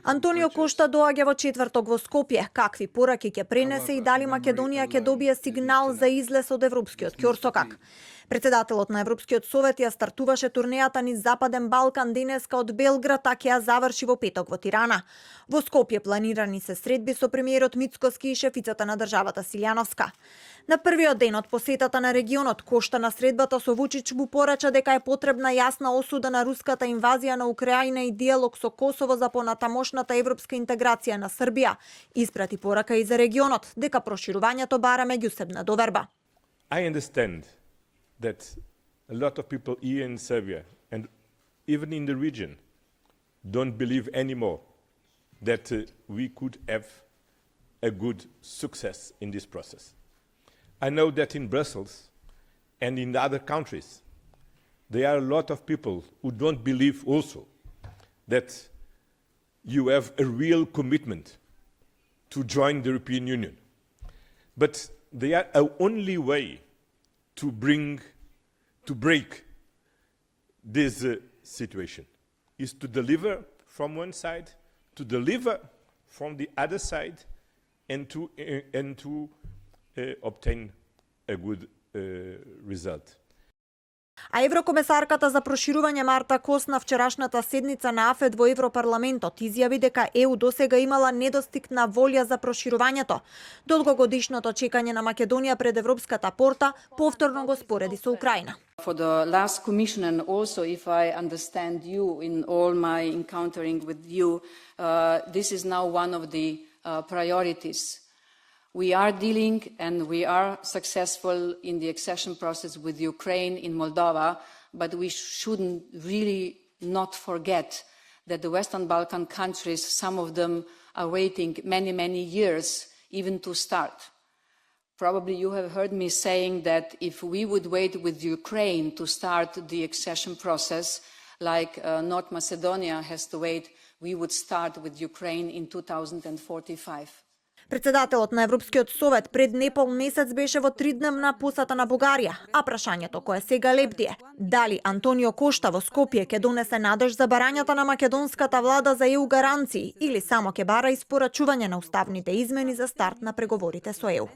Антонио Кошта доаѓа во четврток во Скопје. Какви пораки ќе пренесе и дали Македонија ќе добие сигнал за излез од европскиот ќорсокак? Председателот на Европскиот совет ја стартуваше турнејата низ Западен Балкан денеска од Белград, а ќе ја заврши во петок во Тирана. Во Скопје планирани се средби со премиерот Мицкоски и шефицата на државата Силјановска. На првиот ден од посетата на регионот, Кошта на средбата со Вучич му порача дека е потребна јасна осуда на руската инвазија на Украина и диалог со Косово за понатамошната европска интеграција на Србија. Испрати порака и за регионот дека проширувањето бара меѓусебна доверба. I understand that a lot of people here in Serbia and even in the region don't believe anymore that we could have a good success in this process. I know that in Brussels and in the other countries, there are a lot of people who don't believe also that you have a real commitment to join the European Union. But they are the only way to break this situation is to deliver from one side, to deliver from the other side, and to obtain a good result. А еврокомесарката за проширување Марта Кос на вчерашната седница на АФЕД во Европарламентот изјави дека ЕУ досега имала недостигна волја за проширувањето. Долгогодишното чекање на Македонија пред европската порта повторно го спореди со Украина. For the last commission and also if I understand you in all my encountering with you, this is now one of the priorities. We are dealing and we are successful in the accession process with Ukraine in Moldova, but we shouldn't really not forget that the Western Balkan countries, some of them are waiting many years even to start. Probably you have heard me saying that if we would wait with Ukraine to start the accession process, like North Macedonia has to wait, we would start with Ukraine in 2045. Председателот на Европскиот совет пред непол месец беше во 3-дневна посета на Бугарија, а прашањето кое сега лебдие, дали Антонио Кошта во Скопје ќе донесе надеж за барањата на македонската влада за ЕУ гаранции или само ќе бара испорачување на уставните измени за старт на преговорите со ЕУ.